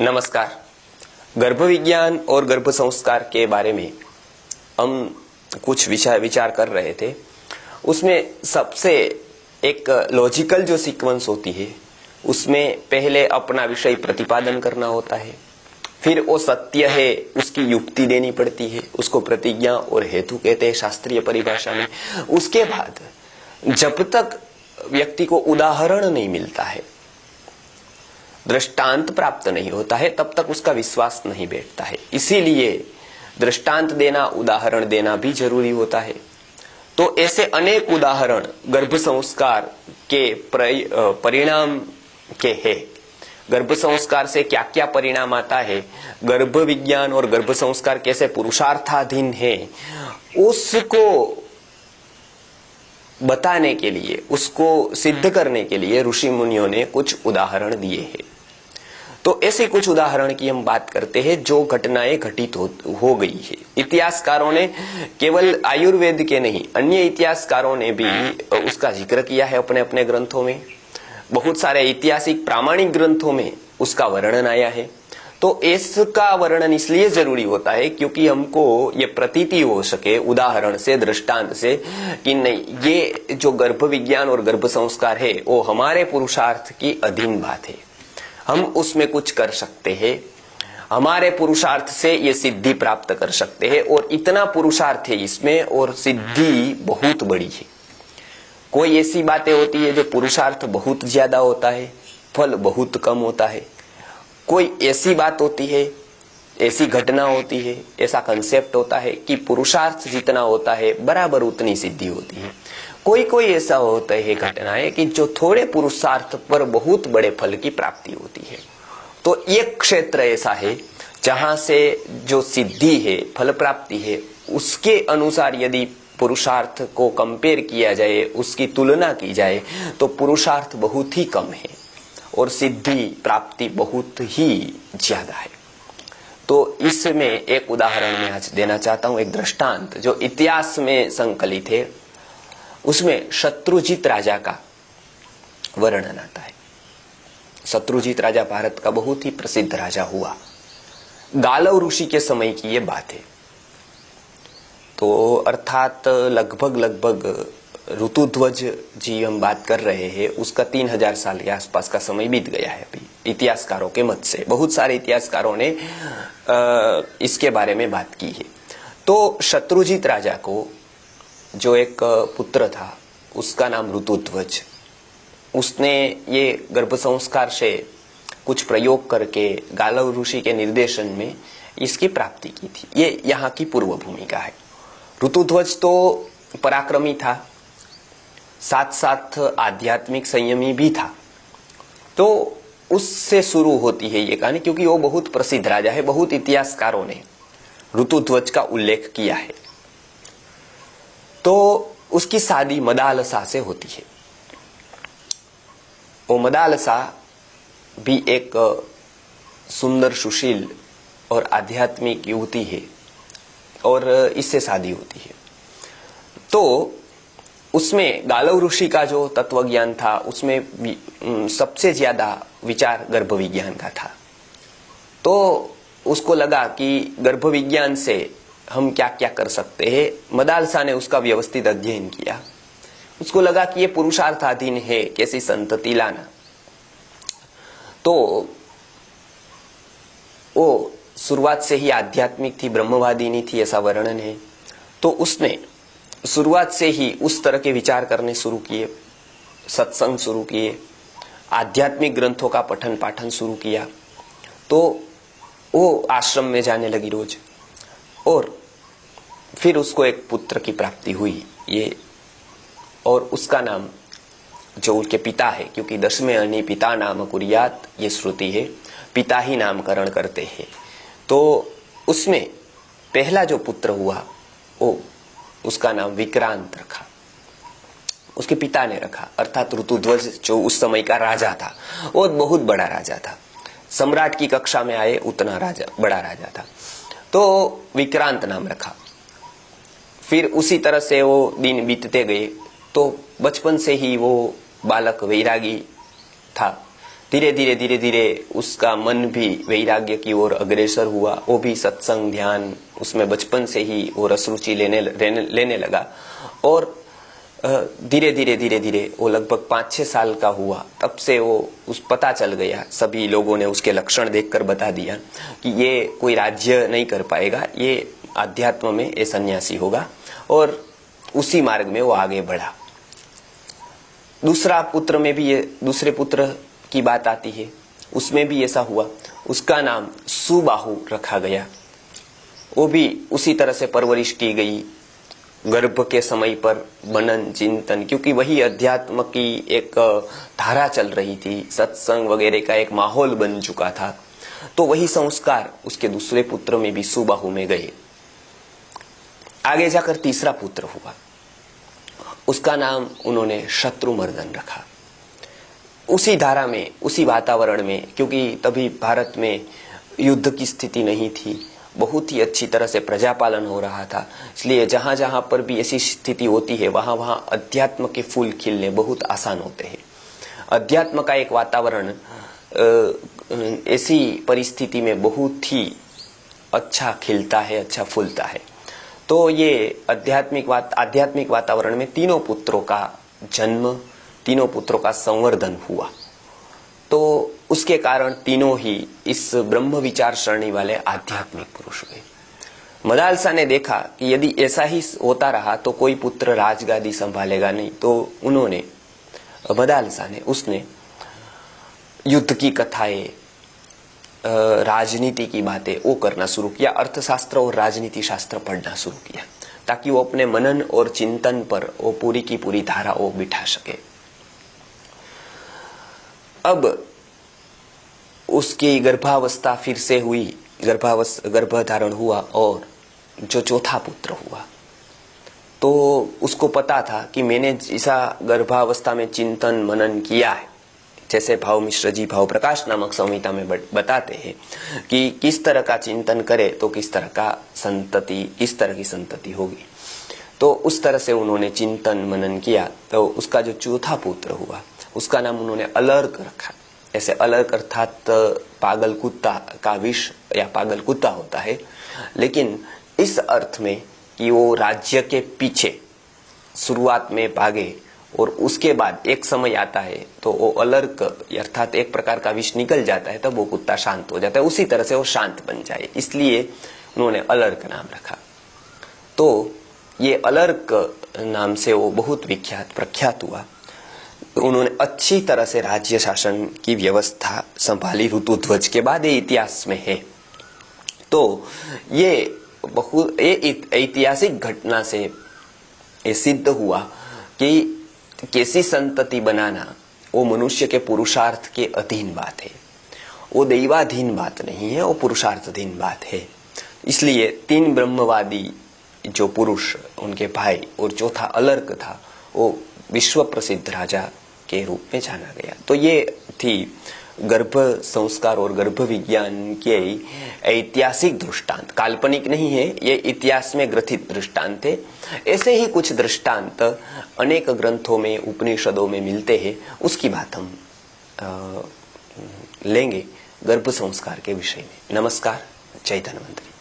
नमस्कार। गर्भ विज्ञान और गर्भ संस्कार के बारे में हम कुछ विचार कर रहे थे। उसमें सबसे एक लॉजिकल जो सीक्वेंस होती है उसमें पहले अपना विषय प्रतिपादन करना होता है, फिर वो सत्य है उसकी युक्ति देनी पड़ती है, उसको प्रतिज्ञा और हेतु कहते हैं शास्त्रीय परिभाषा में। उसके बाद जब तक व्यक्ति को उदाहरण नहीं मिलता है, दृष्टांत प्राप्त नहीं होता है, तब तक उसका विश्वास नहीं बैठता है। इसीलिए दृष्टांत देना, उदाहरण देना भी जरूरी होता है। तो ऐसे अनेक उदाहरण गर्भ संस्कार के परिणाम के हैं। गर्भ संस्कार से क्या क्या परिणाम आता है, गर्भ विज्ञान और गर्भ संस्कार कैसे पुरुषार्थाधीन है, उसको बताने के लिए, उसको सिद्ध करने के लिए ऋषि मुनियों ने कुछ उदाहरण दिए हैं। तो ऐसे कुछ उदाहरण की हम बात करते हैं जो घटनाएं घटित हो गई है। इतिहासकारों ने केवल आयुर्वेद के नहीं, अन्य इतिहासकारों ने भी उसका जिक्र किया है अपने अपने ग्रंथों में। बहुत सारे ऐतिहासिक प्रामाणिक ग्रंथों में उसका वर्णन आया है। तो इसका वर्णन इसलिए जरूरी होता है क्योंकि हमको ये प्रतीति हो सके उदाहरण से, दृष्टांत से, कि नहीं, ये जो गर्भ विज्ञान और गर्भ संस्कार है वो हमारे पुरुषार्थ की अधीन बात है, हम उसमें कुछ कर सकते हैं, हमारे पुरुषार्थ से ये सिद्धि प्राप्त कर सकते हैं। और इतना पुरुषार्थ है इसमें और सिद्धि बहुत बड़ी है। कोई ऐसी बातें होती है जो पुरुषार्थ बहुत ज्यादा होता है, फल बहुत कम होता है। कोई ऐसी बात होती है, ऐसी घटना होती है, ऐसा कंसेप्ट होता है कि पुरुषार्थ जितना होता है बराबर उतनी सिद्धि होती है। कोई कोई ऐसा होता है घटनाएं कि जो थोड़े पुरुषार्थ पर बहुत बड़े फल की प्राप्ति होती है। तो एक क्षेत्र ऐसा है जहां से जो सिद्धि है, फल प्राप्ति है, उसके अनुसार यदि पुरुषार्थ को कंपेयर किया जाए, उसकी तुलना की जाए, तो पुरुषार्थ बहुत ही कम है और सिद्धि प्राप्ति बहुत ही ज्यादा है। तो इसमें एक उदाहरण मैं आज देना चाहता हूं, एक दृष्टांत जो इतिहास में संकलित है। उसमें शत्रुजित राजा का वर्णन आता है। शत्रुजित राजा भारत का बहुत ही प्रसिद्ध राजा हुआ। गालव ऋषि के समय की ये बात है। तो अर्थात लगभग ऋतुध्वज जी हम बात कर रहे हैं, उसका 3000 साल के आसपास का समय बीत गया है अभी इतिहासकारों के मत से। बहुत सारे इतिहासकारों ने इसके बारे में बात की है। तो शत्रुजित राजा को जो एक पुत्र था उसका नाम ऋतुध्वज, उसने ये गर्भ संस्कार से कुछ प्रयोग करके गालव ऋषि के निर्देशन में इसकी प्राप्ति की थी। ये यहाँ की पूर्व भूमिका है। ऋतुध्वज तो पराक्रमी था, साथ साथ आध्यात्मिक संयमी भी था। तो उससे शुरू होती है ये कहानी, क्योंकि वो बहुत प्रसिद्ध राजा है। बहुत इतिहासकारों ने ऋतुध्वज का उल्लेख किया है। तो उसकी शादी मदालसा से होती है। वो मदालसा भी एक सुंदर, सुशील और आध्यात्मिक युवती है और इससे शादी होती है। तो उसमें गालव ऋषि का जो तत्व ज्ञान था उसमें सबसे ज्यादा विचार गर्भ विज्ञान का था। तो उसको लगा कि गर्भ विज्ञान से हम क्या क्या कर सकते हैं। मदालसा ने उसका व्यवस्थित अध्ययन किया। उसको लगा कि ये पुरुषार्थाधीन है कैसी संतति लाना। तो वो शुरुआत से ही आध्यात्मिक थी, ब्रह्मवादिनी थी, ऐसा वर्णन है। तो उसने शुरुआत से ही उस तरह के विचार करने शुरू किए, सत्संग शुरू किए, आध्यात्मिक ग्रंथों का पठन पाठन शुरू किया। तो वो आश्रम में जाने लगी रोज और फिर उसको एक पुत्र की प्राप्ति हुई। ये और उसका नाम, जो उनके पिता है, क्योंकि 10वें अनि पिता नाम कुर्यात, ये श्रुति है, पिता ही नामकरण करते हैं। तो उसमें पहला जो पुत्र हुआ वो उसका नाम विक्रांत रखा, उसके पिता ने रखा। अर्थात ऋतुध्वज जो उस समय का राजा था वो बहुत बड़ा राजा था, सम्राट की कक्षा में आए उतना राजा, बड़ा राजा था। तो विक्रांत नाम रखा। फिर उसी तरह से वो दिन बीतते गए। तो बचपन से ही वो बालक वैरागी था, धीरे धीरे उसका मन भी वैराग्य की ओर अग्रसर हुआ। वो भी सत्संग ध्यान उसमें बचपन से ही वो रस रुचि लेने लगा। और धीरे धीरे वो लगभग 5-6 साल का हुआ, तब से वो उस पता चल गया, सभी लोगों ने उसके लक्षण देखकर बता दिया कि ये कोई राज्य नहीं कर पाएगा, ये आध्यात्म में ये सन्यासी होगा। और उसी मार्ग में वो आगे बढ़ा। दूसरे पुत्र की बात आती है, उसमें भी ऐसा हुआ। उसका नाम सुबाहु रखा गया। वो भी उसी तरह से परवरिश की गई। गर्भ के समय पर मनन चिंतन, क्योंकि वही अध्यात्म की एक धारा चल रही थी, सत्संग वगैरह का एक माहौल बन चुका था, तो वही संस्कार उसके दूसरे पुत्र में भी सुबाहु में गए। आगे जाकर तीसरा पुत्र हुआ। उसका नाम उन्होंने शत्रुमर्दन रखा। उसी धारा में, उसी वातावरण में, क्योंकि तभी भारत में युद्ध की स्थिति नहीं थी, बहुत ही अच्छी तरह से प्रजापालन हो रहा था, इसलिए जहां जहां पर भी ऐसी स्थिति होती है वहां वहां अध्यात्म के फूल खिलने बहुत आसान होते हैं। अध्यात्म का एक वातावरण ऐसी परिस्थिति में बहुत ही अच्छा खिलता है, अच्छा फूलता है। तो ये आध्यात्मिक वातावरण में तीनों पुत्रों का जन्म, तीनों पुत्रों का संवर्धन हुआ। तो उसके कारण तीनों ही इस ब्रह्म विचार सरणी वाले आध्यात्मिक पुरुष हुए। मदालसा ने देखा कि यदि ऐसा ही होता रहा तो कोई पुत्र राजगादी संभालेगा नहीं, तो उसने युद्ध की कथाएं, राजनीति की बातें वो करना शुरू किया। अर्थशास्त्र और राजनीति शास्त्र पढ़ना शुरू किया, ताकि वो अपने मनन और चिंतन पर वो पूरी की पूरी धारा वो बिठा सके। अब उसकी गर्भावस्था फिर से हुई, गर्भधारण हुआ, और जो चौथा पुत्र हुआ तो उसको पता था कि मैंने ऐसा गर्भावस्था में चिंतन मनन किया है, जैसे भाव मिश्र जी भाव प्रकाश नामक संहिता में बताते हैं कि किस तरह का चिंतन करे तो किस तरह की संतति होगी। तो उस तरह से उन्होंने चिंतन मनन किया। तो उसका जो चौथा पुत्र हुआ उसका नाम उन्होंने अलर्क रखा। ऐसे अलर्क अर्थात पागल कुत्ता का विष या पागल कुत्ता होता है, लेकिन इस अर्थ में कि वो राज्य के पीछे शुरुआत में भागे और उसके बाद एक समय आता है तो वो अलर्क अर्थात एक प्रकार का विष निकल जाता है, तब वो कुत्ता शांत हो जाता है, उसी तरह से वो शांत बन जाए, इसलिए उन्होंने अलर्क नाम रखा। तो ये अलर्क नाम से वो बहुत प्रख्यात हुआ। उन्होंने अच्छी तरह से राज्य शासन की व्यवस्था संभाली ऋतुध्वज के बाद, ये इतिहास में है। तो ये ऐतिहासिक घटना से ये सिद्ध हुआ कि कैसी संतति बनाना वो मनुष्य के पुरुषार्थ के अधीन बात है, वो दैवाधीन बात नहीं है, वो पुरुषार्थधीन बात है। इसलिए 3 ब्रह्मवादी जो पुरुष, उनके भाई और चौथा अलर्क था, वो विश्व प्रसिद्ध राजा के रूप में जाना गया। तो ये थी गर्भ संस्कार और गर्भ विज्ञान के ऐतिहासिक दृष्टांत, काल्पनिक नहीं है, ये इतिहास में ग्रथित दृष्टांत है। ऐसे ही कुछ दृष्टांत अनेक ग्रंथों में, उपनिषदों में मिलते हैं, उसकी बात हम लेंगे गर्भ संस्कार के विषय में। नमस्कार, जय धन्वंतरी।